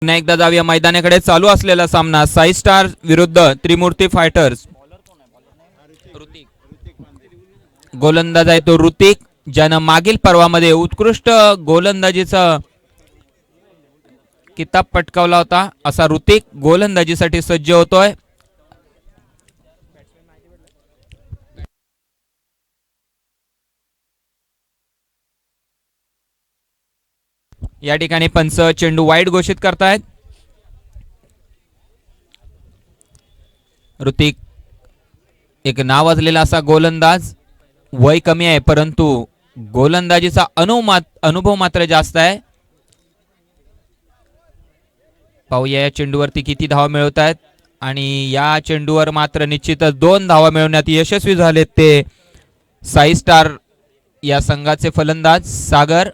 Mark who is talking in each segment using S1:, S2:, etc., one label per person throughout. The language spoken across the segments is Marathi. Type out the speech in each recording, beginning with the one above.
S1: पुन्हा एकदा जाऊया मैदानाकडे. चालू असलेला सामना साई स्टार विरुद्ध त्रिमूर्ती फायटर्स. गोलंदाज आहे तो ऋतिक, ज्यानं मागील पर्वामध्ये उत्कृष्ट गोलंदाजीचा किताब पटकावला होता. असा ऋतिक गोलंदाजीसाठी सज्ज होतोय. या ठिकाणी पंच चेंडू वाईड घोषित करतायत. ऋतिक एक नावाजलेला असा गोलंदाज, वय कमी आहे परंतु गोलंदाजीचा अनुभव मात्र जास्त आहे. पाहूया या चेंडूवरती किती धावा मिळवत आहेत आणि या चेंडूवर मात्र निश्चितच 2 धावा मिळवण्यात यशस्वी झालेत ते साई स्टार या संघाचे फलंदाज सागर.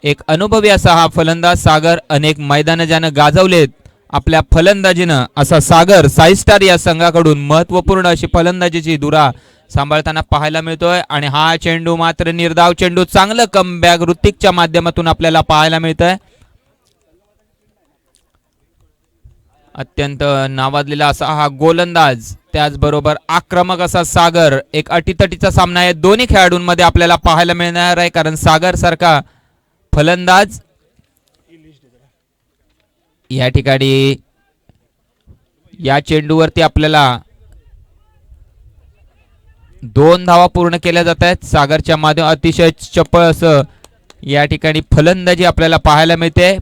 S1: एक अनुभवी असा हा फलंदाज सागर, अनेक मैदान ज्यानं गाजवलेत आपल्या फलंदाजीनं, असा सागर साई स्टार या संघाकडून महत्वपूर्ण अशी फलंदाजीची धुरा सांभाळताना पाहायला मिळतोय. आणि हा चेंडू मात्र निर्धाव चेंडू, चांगलं कमबॅक ऋतिकच्या माध्यमातून आपल्याला पाहायला मिळतंय. अत्यंत नावाजलेला असा हा गोलंदाज, त्याचबरोबर आक्रमक असा सागर. एक अटीतटीचा सामना आहे दोन्ही खेळाडूंमध्ये आपल्याला पाहायला मिळणार आहे, कारण सागर सारखा फलंदाज या ठिकाणी या चेंडूवरती आपल्याला 2 धावा पूर्ण केल्या जात आहेत. सागरच्या माध्यमातून अतिशय चपळ असं या ठिकाणी फलंदाजी आपल्याला पाहायला मिळते.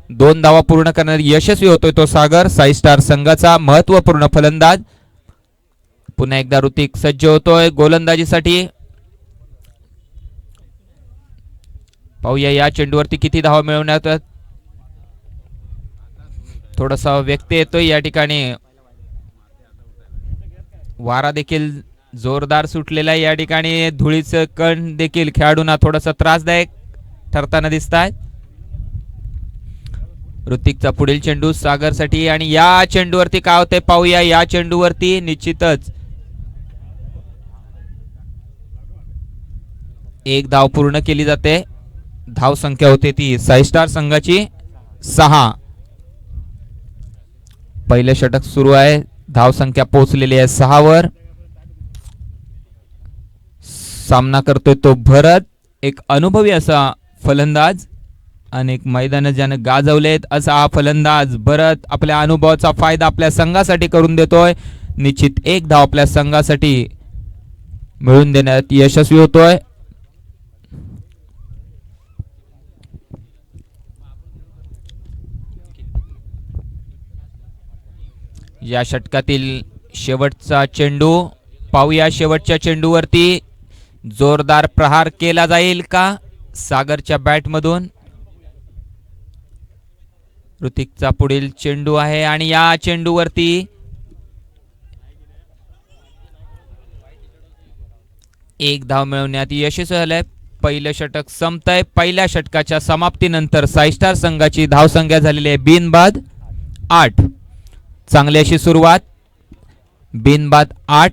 S1: 2 धावा पूर्ण करण्यात यशस्वी होतोय तो सागर, साई स्टार संघाचा महत्वपूर्ण फलंदाज. पुन्हा एकदा ऋतिक सज्ज होतोय गोलंदाजीसाठी. पाहूया या चेंडूवरती किती धावा मिळवण्यात. थोडासा व्यत्यय येतोय या ठिकाणी, वारा देखील जोरदार सुटलेला आहे. या ठिकाणी धुळीचं कण देखील खेळाडूंना थोडासा त्रासदायक ठरताना दिसत आहे. ऋतिकचा पुढील चेंडू सागरसाठी आणि या चेंडूवरती काय होते पाहूया. या चेंडूवरती निश्चितच 1 धाव पूर्ण केली जाते. धाव संख्या होते ती साई स्टार संघाची 6. पहिले षटक सुरू आहे, धाव संख्या पोहोचलेली आहे 6 वर. सामना करतोय तो भरत, एक अनुभवी असा फलंदाज, अनेक मैदान ज्यानं गाजवलेत असा हा फलंदाज भरत आपल्या अनुभवाचा फायदा आपल्या संघासाठी करून देतोय. निश्चित 1 धाव आपल्या संघासाठी मिळवून देण्यात यशस्वी होतोय. या षटकातील शेवटचा चेंडू पाहूया. शेवटच्या चेंडूवरती जोरदार प्रहार केला जाईल का सागरच्या बॅटमधून. ऋतिकचा पुढील चेंडू आहे आणि या चेंडूवरती एक धाव मिळवण्यात यशस्वी झालंय. पहिलं षटक संपतंय. पहिल्या षटकाच्या समाप्तीनंतर साई स्टार संघाची धावसंख्या झालेली आहे बिनबाद 8. चांगली अशी सुरुवात, बिनबाद 8.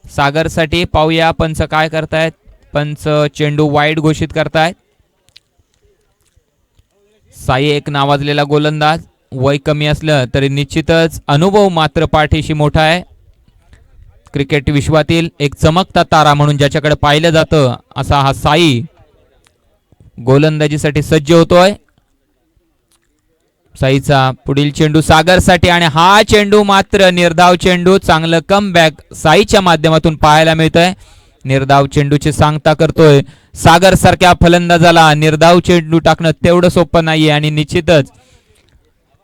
S1: सागरसाठी पाहूया पंच काय करतायत. पंच चेंडू वाईड घोषित करतायत. साई एक नावाजलेला गोलंदाज, वय कमी असलं तरी निश्चितच अनुभव मात्र पाठीशी मोठा आहे. क्रिकेट विश्वातील एक चमकता तारा म्हणून ज्याच्याकडे पाहिलं जातं असा हा साई गोलंदाजीसाठी सज्ज होतोय. साईचा पुढील चेंडू सागरसाठी आणि हा चेंडू मात्र निर्धाव चेंडू, चांगलं कमबॅक साईच्या माध्यमातून पाहायला मिळतंय. निर्धाव चेंडूची सांगता करतोय सागर सारख्या फलंदाजाला. निर्धाव चेंडू टाकणं तेवढं सोपं नाहीये आणि निश्चितच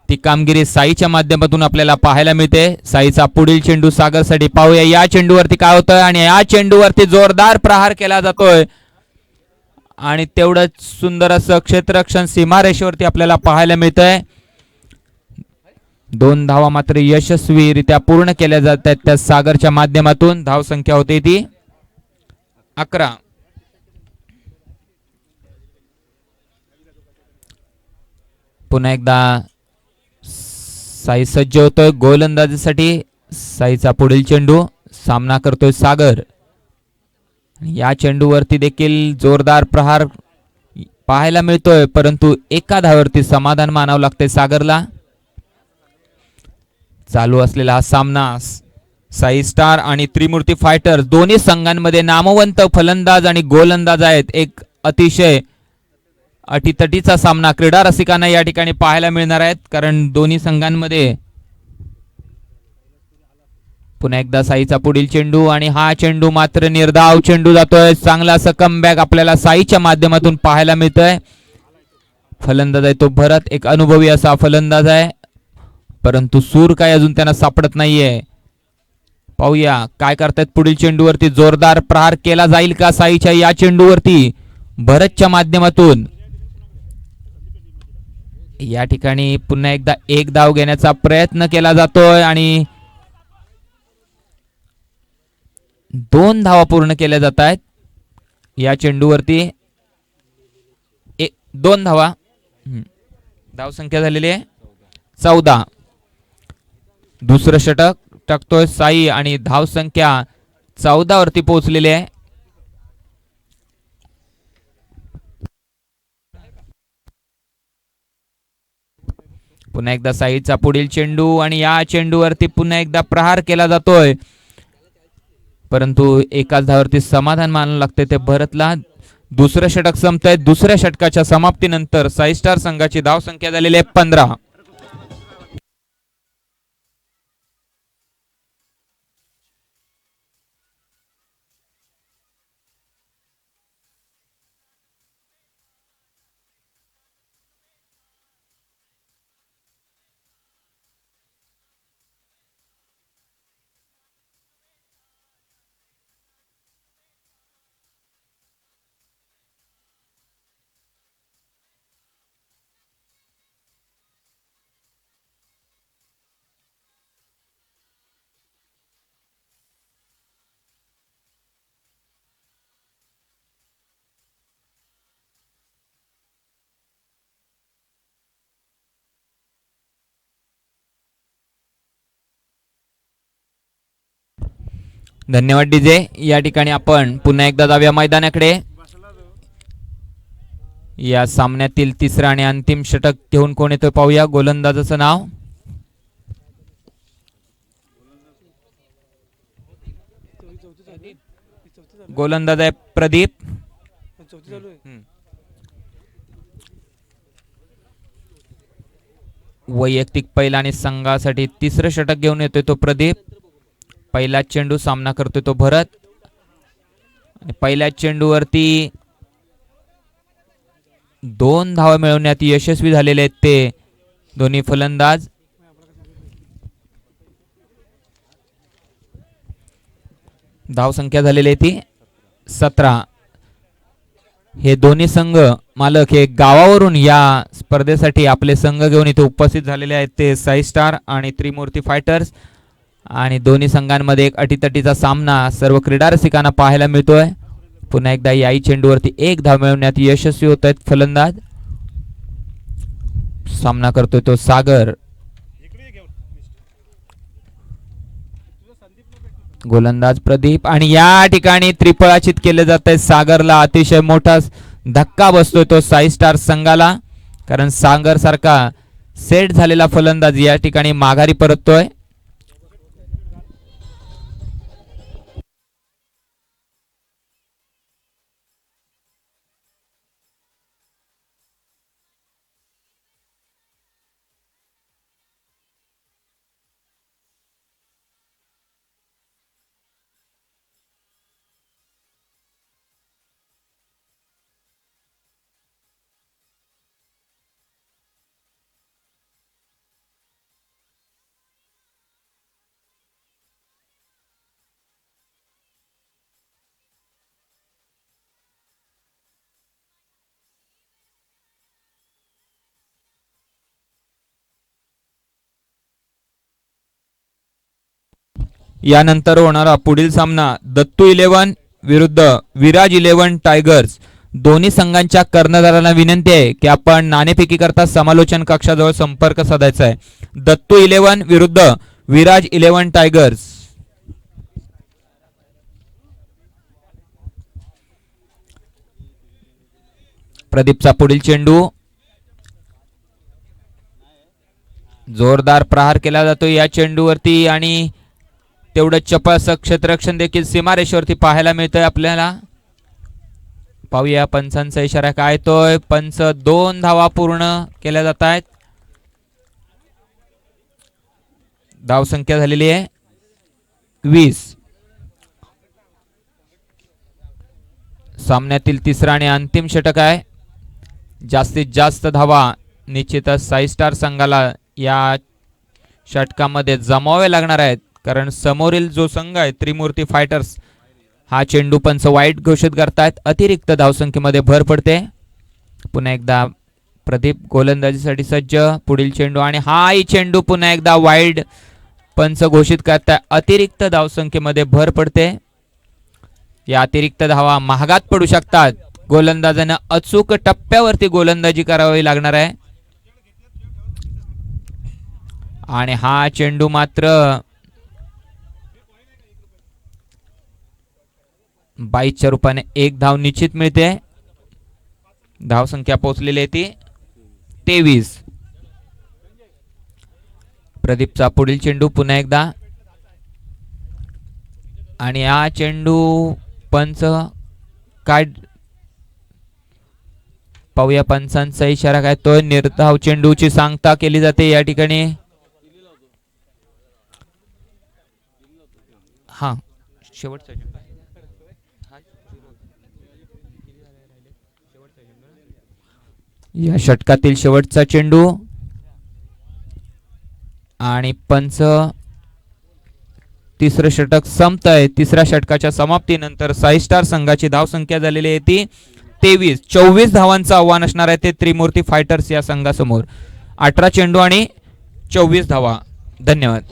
S1: ती कामगिरी साईच्या माध्यमातून आपल्याला पाहायला मिळते. साईचा पुढील चेंडू सागरसाठी पाहूया या चेंडूवरती काय होतं आणि या चेंडूवरती जोरदार प्रहार केला जातोय आणि तेवढंच सुंदर असं क्षेत्ररक्षण सीमारेषेवरती आपल्याला पाहायला मिळतंय. 2 धावा मात्र यशस्वीरित्या पूर्ण केल्या जात आहेत त्या सागरच्या माध्यमातून. धाव संख्या होते ती 11. पुन्हा एकदा साई सज्ज होतोय गोलंदाजीसाठी. साईचा पुढील चेंडू सामना करतोय सागर. या चेंडूवरती देखील जोरदार प्रहार पाहायला मिळतोय परंतु एका धावावरती समाधान मानावं लागतंय सागरला. चालू असलेला हा सामना साई स्टार आणि त्रिमूर्ती फायटर्स दोन्ही संघांमध्ये नामवंत फलंदाज आणि गोलंदाज आहेत. एक अतिशय अटीतटीचा सामना क्रीडा रसिकांना या ठिकाणी पाहायला मिळणार आहेत कारण दोन्ही संघांमध्ये. पुन्हा एकदा साईचा पुढील चेंडू आणि हा चेंडू मात्र निर्धाव चेंडू जातोय. चांगला असं कमबॅक आपल्याला साईच्या माध्यमातून पाहायला मिळतोय. फलंदाज आहे तो भरत, एक अनुभवी असा फलंदाज आहे परंतु सूर काय अजून त्यांना सापडत नाहीये. पाहूया काय करतायत. पुढील चेंडूवरती जोरदार प्रहार केला जाईल का साईच्या या चेंडूवरती भरतच्या माध्यमातून. या ठिकाणी पुन्हा एकदा एक धाव घेण्याचा प्रयत्न केला जातोय आणि 2 धावा पूर्ण केल्या जात आहेत या चेंडूवरती. 2 धावा. धाव संख्या झालेली आहे 14. दुसरं षटक टाकतोय साई आणि धाव संख्या 14 वरती पोहोचलेली आहे. पुन्हा एकदा साईचा पुढील चेंडू आणि या चेंडूवरती पुन्हा एकदा प्रहार केला जातोय परंतु एकाच धावावरती समाधान मानावं लागते ते भरतला. दुसरं षटक संपतंय. दुसऱ्या षटकाच्या समाप्तीनंतर साई स्टार संघाची धाव संख्या झालेली आहे 15. धन्यवाद डीजे. या ठिकाणी आपण पुन्हा एकदा जाऊया मैदानाकडे. या सामन्यातील तिसरा आणि अंतिम षटक घेऊन कोण येतोय पाहूया. गोलंदाजाचं नाव गोलंदाज आहे प्रदीप. वैयक्तिक पहिला आणि संघासाठी तिसरं षटक घेऊन येतोय तो प्रदीप. पहिला चेंडू सामना करतोय तो भरत. पहिल्या चेंडूवरती 2 धावा मिळवण्यात यशस्वी झालेले आहेत ते दोन्ही फलंदाज. धाव संख्या झालेली आहे ती 17. हे दोन्ही संघ मालक हे गावावरून या स्पर्धेसाठी आपले संघ घेऊन इथे उपस्थित झालेले आहेत ते साई स्टार आणि त्रिमूर्ती फायटर्स. आणि दोन्ही संघांमध्ये एक अटीतटीचा सामना सर्व क्रीडा रसिकांना पाहायला मिळतोय. पुन्हा एकदा याही चेंडूवरती 1 धाव मिळवण्यात यशस्वी होत आहेत फलंदाज. सामना करतोय तो सागर. गोलंदाज प्रदीप आणि या ठिकाणी त्रिफळाचित केले जात आहे सागरला. अतिशय मोठा धक्का बसतोय तो साई स्टार संघाला कारण सागर सारखा सेट झालेला फलंदाज या ठिकाणी माघारी परततोय. यानंतर होणारा पुढील सामना दत्तू 11 विरुद्ध विराज 11 टायगर्स. दोन्ही संघांच्या कर्णधारांना विनंती आहे की आपण नाणेफेकी करता समालोचन कक्षाजवळ संपर्क साधायचा आहे. दत्तू 11 विरुद्ध विराज 11 टायगर्स. प्रदीपचा पुढील चेंडू, जोरदार प्रहार केला जातो या चेंडूवरती आणि तेवढं चपळ क्षेत्ररक्षण देखील सीमारेषेवरती पाहायला मिळतंय आपल्याला. पाहूया पंचांचा इशारा काय तोय. पंच 2 धावा पूर्ण केल्या जात आहेत. धावसंख्या झालेली आहे 20. सामन्यातील तिसरा आणि अंतिम षटक आहे. जास्तीत जास्त धावा निश्चितच साई स्टार संघाला या षटकामध्ये जमावे लागणार आहेत, कारण समोरील जो संघ आहे त्रिमूर्ती फायटर्स हा चेंडू पंच वाईट घोषित करतायत. अतिरिक्त धावसंख्येमध्ये भर पडते. पुन्हा एकदा प्रदीप गोलंदाजीसाठी सज्ज. पुढील चेंडू आणि हाही चेंडू पुन्हा एकदा वाईड पंच घोषित करताय. अतिरिक्त धावसंख्येमध्ये भर पडते. या अतिरिक्त धावा महागात पडू शकतात. गोलंदाजानं अचूक टप्प्यावरती गोलंदाजी करावी लागणार आहे. आणि हा चेंडू मात्र 22च्या रूपाने 1 धाव निश्चित मिळते. धावसंख्या पोहोचलेली आहे ती 23. प्रदीपचा पुढील चेंडू पुन्हा एकदा आणि हा चेंडू पंच काय पाहूया. पंचांचा इशारा काय तो. निर्धाव चेंडूची सांगता केली जाते या ठिकाणी. हा शेवटचा या षटकातील शेवटचा चेंडू आणि पंच तिसरं षटक संपतंय. तिसऱ्या षटकाच्या समाप्तीनंतर साई स्टार संघाची धावसंख्या झालेली आहे ती 23. 24 धावांचं आव्हान असणार आहे ते त्रिमूर्ती फायटर्स या संघासमोर. 18 चेंडू आणि 24 धावा. धन्यवाद.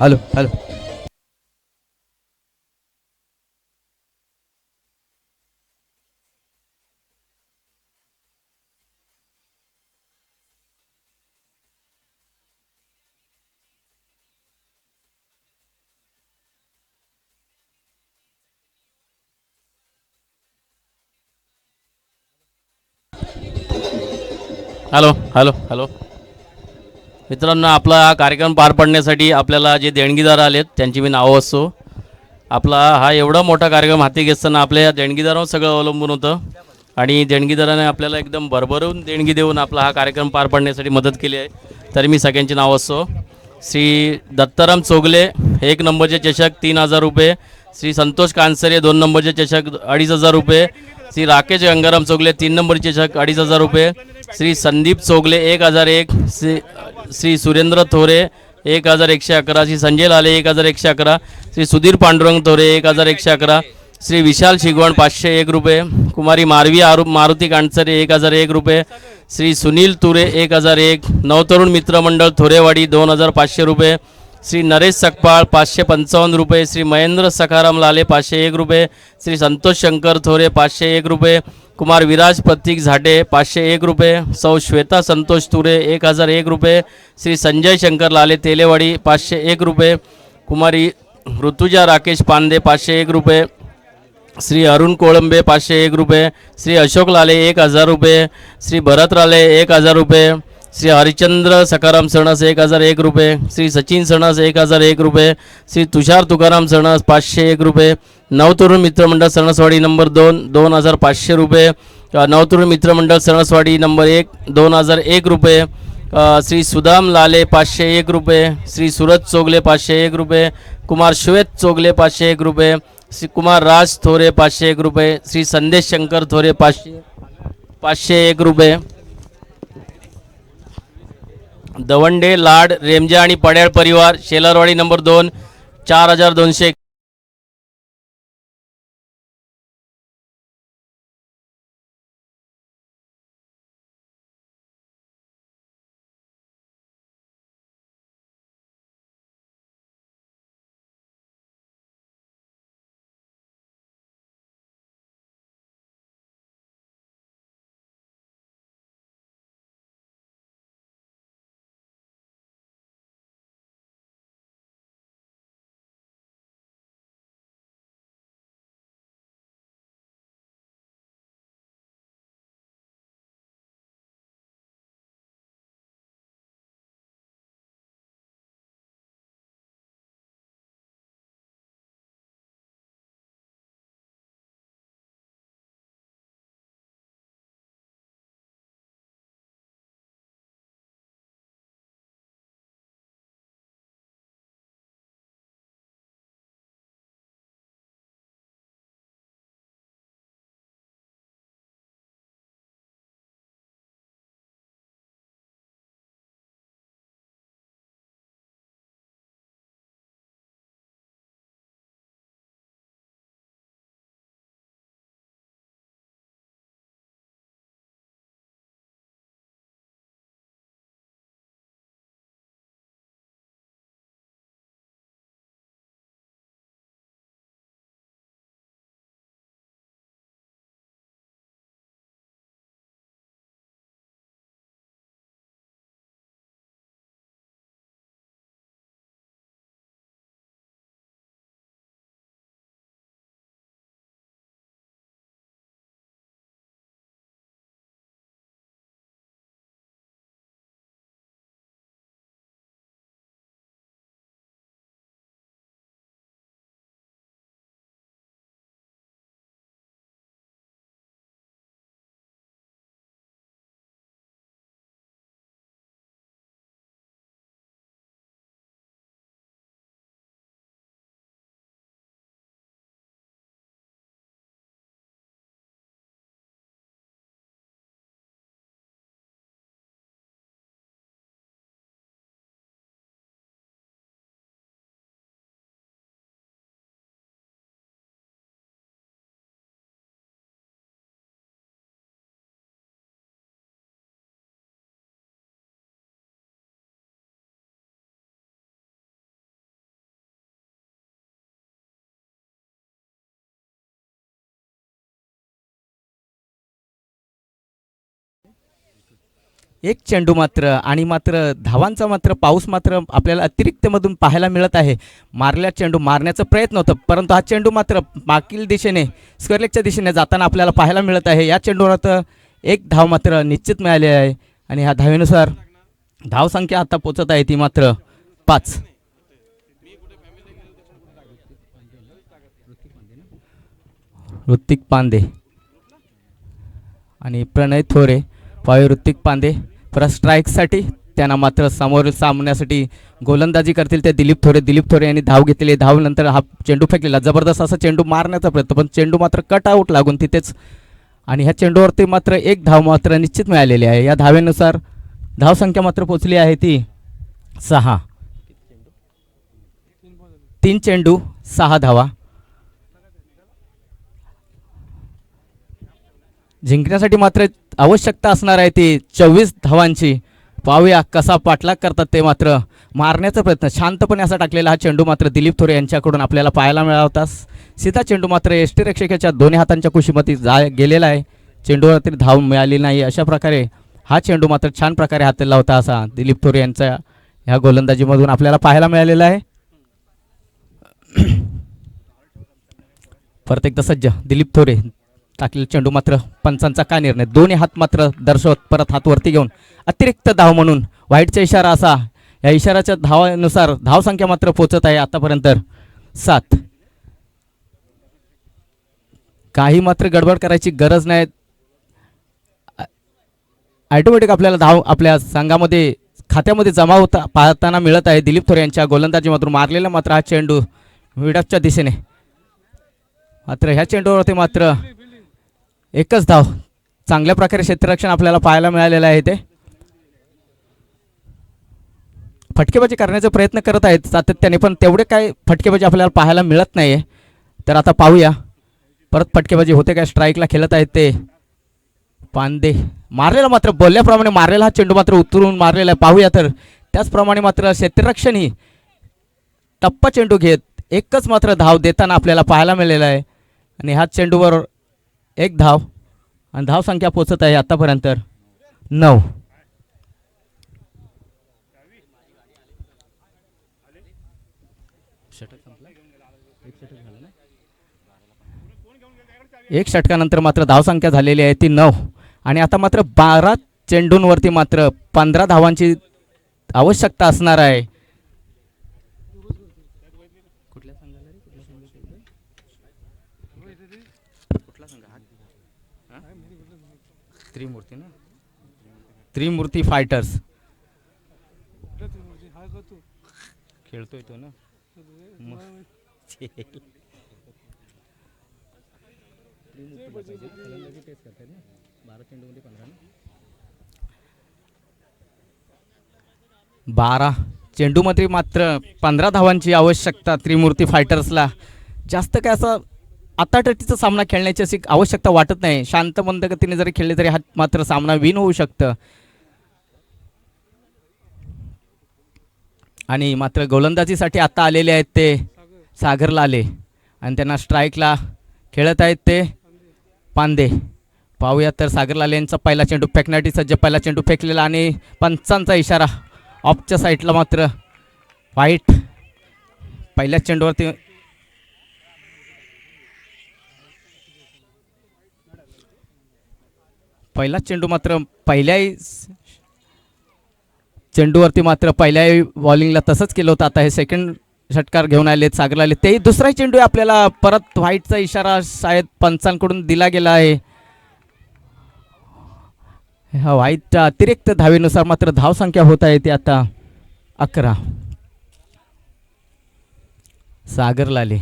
S2: Hello hello.
S3: Hello hello hello. मित्रांनो, आपला हा कार्यक्रम पार पाडण्यासाठी आपल्याला जे देणगीदार आलेत त्यांची मी नावं असतो. आपला हा एवढा मोठा कार्यक्रम हाती घेताना आपल्या या देणगीदारावर सगळं अवलंबून होतं आणि देणगीदाराने आपल्याला एकदम भरभरून देणगी देऊन आपला हा कार्यक्रम पार पाडण्यासाठी मदत केली आहे. तरी मी सगळ्यांची नावं असतो. श्री दत्ताराम चोगले 1 नंबरचे चषक 3000 रुपये. श्री संतोष कानसरे 2 नंबरचे चषक 2500 रुपये. श्री राकेश गंगाराम चोगले 3 नंबरचे चषक 2500 रुपये. श्री संदीप चोगले 1001. श्री सुरेंद्र थोरे 1111. श्री संजय लाले 1111. श्री सुधीर पांडुरंग थोरे 1111. श्री विशाल शिगवण 501 रुपये. कुमारी मारवी मारुती कांडसरे 1001 रुपये. श्री सुनील तुरे 1001. नवतरुण मित्र मंडळ थोरेवाडी 2500 रुपये. श्री नरेश सकपाळ 555 रुपये. श्री महेंद्र सखाराम लाले 501 रुपये. श्री संतोष शंकर थोरे 501 रुपये. कुमार विराज प्रतीक झाटे 501 रुपये. सौ श्वेता संतोष तुरे 1001 रुपये. श्री संजय शंकर लाले तेलेवाडी 501 रुपये. कुमारी ऋतुजा राकेश पांदे 501 रुपये. श्री अरुण कोळंबे 501 रुपये. श्री अशोक लाले 1000 रुपये. श्री भरत लाले 1000 रुपये. श्री हरिचंद्र सकाराम सणस 1001 रुपये. श्री सचिन सणस 1001 रुपये. श्री तुषार तुकाराम सणस 501 रुपये. नवतरुण मित्रमंडळ सणसवाडी नंबर 2 2500 रुपये. नवतरुण मित्रमंडळ सणसवाडी नंबर 1 2001 रुपये. श्री सुदाम लाले 501 रुपये, श्री सूरज चोगले 501 रुपये, कुमार श्वेत चोगले 501 रुपये, श्री कुमार राज थोरे 501 रुपये, श्री संदेश शंकर थोरे 501 रुपये, दवंडे लाड रेमजे आणि पड्याळ परिवार शेलारवाडी नंबर 2 4200.
S2: एक चेंडू मात्र आणि धावांचा मात्र पाऊस मात्र आपल्याला अतिरिक्तमधून पाहायला मिळत आहे. मारल्या चेंडू मारण्याचा प्रयत्न होता, परंतु हा चेंडू मात्र मागील दिशेने स्क्वेअरलेगच्या दिशेने जाताना आपल्याला पाहायला मिळत आहे. या चेंडूवर तर एक धाव मात्र निश्चित मिळाली आहे आणि ह्या धावेनुसार धावसंख्या आता पोचत आहे ती मात्र 5. ऋतिक पांदे आणि प्रणय थोरे पाय ऋतिक पांदे परत स्ट्राईकसाठी त्यांना मात्र समोर सामन्यासाठी गोलंदाजी करतील ते दिलीप थोरे यांनी धाव घेतली. धावनंतर हा चेंडू फेकलेला जबरदस्त असा चेंडू मारण्याचा प्रयत्न, पण चेंडू मात्र कट आऊट लागून तिथेच आणि ह्या चेंडूवरती मात्र एक धाव मात्र निश्चित मिळालेली आहे. या धावेनुसार धावसंख्या मात्र पोचली आहे ती 6. 3 चेंडू 6 धावा. जिंकण्यासाठी मात्र आवश्यकता असणार आहे ती 24 धावांची. पाहूया कसा पाठलाग करतात ते. मात्र मारण्याचा प्रयत्न शांतपणे असा टाकलेला हा चेंडू मात्र दिलीप थोरे यांच्याकडून आपल्याला पाहायला मिळाला होता. सीधा चेंडू मात्र यष्टीरक्षकाच्या दोन्ही हातांच्या कुशीमध्ये गेलेला आहे. चेंडूवर तरी धाव मिळाली नाही. अशा प्रकारे हा चेंडू मात्र छान प्रकारे हाताळला होता असा दिलीप थोरे यांच्या ह्या गोलंदाजीमधून आपल्याला पाहायला मिळालेला आहे. परत एकदा सज्ज दिलीप थोरे टाकलेला चेंडू मात्र पंचांचा काय निर्णय. दोन्ही हात मात्र दर्शवत परत हात वरती घेऊन अतिरिक्त धाव म्हणून व्हाईटचा इशारा असा. या इशाऱ्याच्या धावानुसार धावसंख्या मात्र पोचत आहे आतापर्यंत 7. काही मात्र गडबड करायची गरज नाही. ऑटोमॅटिक आपल्याला धाव आपल्या संघामध्ये खात्यामध्ये जमा होता पाहताना मिळत आहे. दिलीप थोरे यांच्या गोलंदाजीमधून मारलेला मात्र हा चेंडू मिडअपच्या दिशेने, मात्र ह्या चेंडूवरती मात्र एकच धाव. चांगल्या प्रकारे क्षेत्ररक्षण आपल्याला पाहायला मिळालेलं आहे. ते फटकेबाजी करण्याचा प्रयत्न करत आहेत सातत्याने, पण तेवढे काय फटकेबाजी आपल्याला पाहायला मिळत नाही आहे. तर आता पाहूया परत फटकेबाजी होते काय. स्ट्राईकला खेळत आहेत ते पांदे. मारलेला मात्र बोलल्याप्रमाणे मारलेला हा चेंडू मात्र उतरून मारलेला आहे. पाहूया तर त्याचप्रमाणे मात्र क्षेत्ररक्षण ही टप्पा चेंडू घेत एकच मात्र धाव देताना आपल्याला पाहायला मिळालेला आहे. आणि ह्या चेंडूवर एक धाव आणि धाव संख्या पोचत आहे आतापर्यंत 9. एक षटकानंतर मात्र धावसंख्या झालेली आहे ती 9. आणि आता मात्र 12 चेंडूंवरती मात्र 15 धावांची आवश्यकता असणार आहे. त्रिमूर्ती ना, त्रिमूर्ती फायटर्स खेळतोय तो ना. 12 चेंडूमध्ये मात्र 15 धावांची आवश्यकता त्रिमूर्ती फायटर्सला. जास्त काय असं आताटटीचा सामना खेळण्याची अशी आवश्यकता वाटत नाही. शांत मंद गतीने जरी खेळले तरी हा मात्र सामना विन होऊ शकतं. आणि मात्र गोलंदाजीसाठी आता आलेले आहेत ते सागर लाले आणि त्यांना स्ट्राईकला खेळत आहेत ते पांदे. पाहूया तर सागर लाले यांचा पहिला चेंडू फेकण्यासाठी सज्ज. पहिला चेंडू फेकलेला आणि पंचांचा इशारा. ऑफच्या साईडला मात्र वाईट. पहिल्याच चेंडूवरती पहिलाच चेंडू मात्र पहिल्याही चेंडूवरती मात्र पहिल्याही बॉलिंगला तसंच केलं होतं. आता हे सेकंड षटकार घेऊन आलेत सागर आले. तेही दुसराही चेंडू आपल्याला परत व्हाईटचा इशारा शायद पंचांकडून दिला गेला आहे. ह्या व्हाईटच्या अतिरिक्त धावेनुसार मात्र धावसंख्या होत आहे ती आता 11. सागर लाले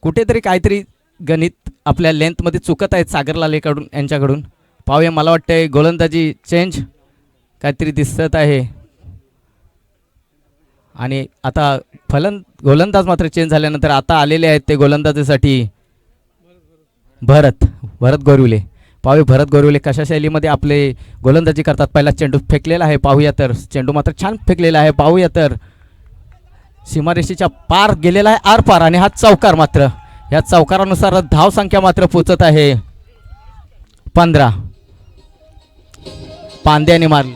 S2: कुठेतरी काहीतरी गणित आपल्या लेंथमध्ये चुकत आहेत सागर लालेकडून यांच्याकडून. पाहूया, मला वाटतंय गोलंदाजी चेंज काहीतरी दिसत आहे. आणि आता गोलंदाज मात्र चेंज झाल्यानंतर आता आलेले आहेत ते गोलंदाजीसाठी भरत गोरिवले. पाहूया भरत गोरिवले कशा शैलीमध्ये आपले गोलंदाजी करतात. पहिला चेंडू फेकलेला आहे. पाहूया तर चेंडू मात्र छान फेकलेला आहे. पाहूया तर सीमारेषेच्या पार गेलेला आहे, आर पार. आणि हा चौकार मात्र या चौकारानुसार धावसंख्या मात्र पोचत आहे 15. पांद्याने मारली.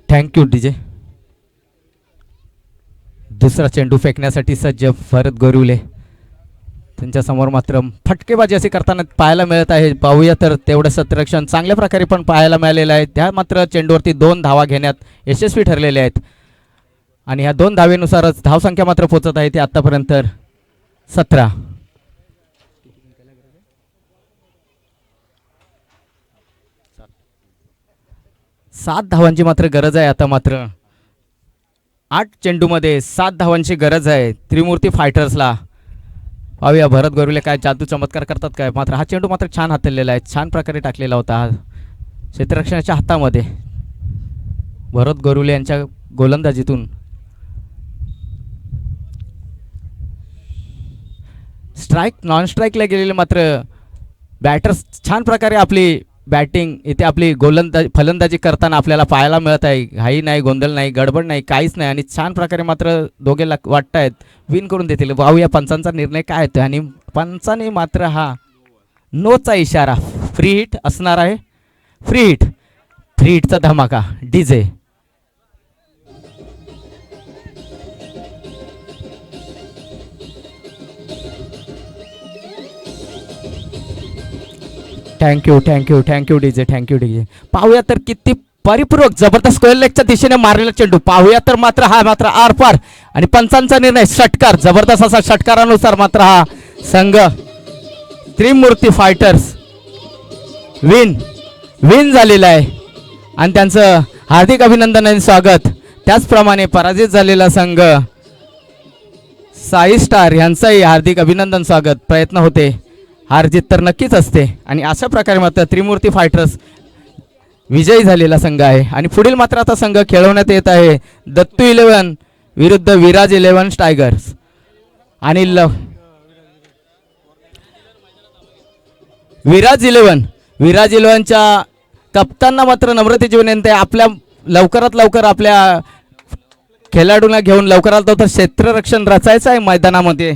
S2: Thank you DJ. दुसरा चेंडू फेकण्यासाठी सज्ज भरत गोरिवले. त्यांच्यासमोर मात्र फटकेबाजी असे करताना पाहायला मिळत आहे. पाहूया तर तेवढं क्षेत्ररक्षण चांगल्या प्रकारे पण पाहायला मिळालेलं आहे. त्या मात्र चेंडूवरती 2 धावा घेण्यात यशस्वी ठरलेले आहेत. आणि ह्या 2 धावेनुसारच धावसंख्या मात्र पोचत आहे ती आत्तापर्यंत 17. 7 धावांची मात्र गरज आहे आता. मात्र 8 चेंडूमध्ये 7 धावांची गरज आहे त्रिमूर्ती फायटर्सला. पाहूया भरत गोरिवले काय जादू चमत्कार करतात काय. मात्र हा चेंडू मात्र छान हाताळलेला आहे, छान प्रकारे टाकलेला होता हा क्षेत्ररक्षणाच्या हातामध्ये. भरत गोरिवले यांच्या गोलंदाजीतून स्ट्राईक नॉन स्ट्राईकला गेलेले मात्र बॅटर्स छान प्रकारे आपली बॅटिंग इथे आपली फलंदाजी करताना आपल्याला पाहायला मिळत आहे. घाई नाही, गोंधळ नाही, गडबड नाही, काहीच नाही. आणि छान प्रकारे मात्र दोघे वाटत आहेत विन करून देतील. पाहूया पंचांचा निर्णय काय येतो. आणि पंचाने मात्र हा नोचा इशारा. फ्री हिट असणार आहे. फ्री हिटचा धमाका DJ. Thank you DJ, thank you DJ. पाहूया तर किती परिपूर्वक जबरदस्त स्क्वेअर लेगच्या दिशेने मारलेला चेंडू. पाहूया तर मात्र हा मात्र आरपार आणि पंचांचा निर्णय षटकार, जबरदस्त असा षटकारानुसार मात्र हा संघ त्रिमूर्ती फायटर्स विन झालेला आहे आणि त्यांचं हार्दिक अभिनंदन आणि स्वागत. त्याचप्रमाणे पराजित झालेला संघ साई स्टार यांचंही हार्दिक अभिनंदन स्वागत. प्रयत्न होते, हार जीत तर नक्कीच असते आणि अशा प्रकारे मात्र त्रिमूर्ती फायटर्स विजयी झालेला संघ आहे. आणि पुढील मात्र आता संघ खेळवण्यात येत आहे दत्तू 11 विरुद्ध विराज 11 टायगर्स. आणि विराज 11च्या कप्तांना मात्र नम्रतेची विनंती आहे, आपल्या लवकरात लवकर आपल्या खेळाडूंना घेऊन लवकरात लवकर क्षेत्ररक्षण रचायचं आहे मैदानामध्ये.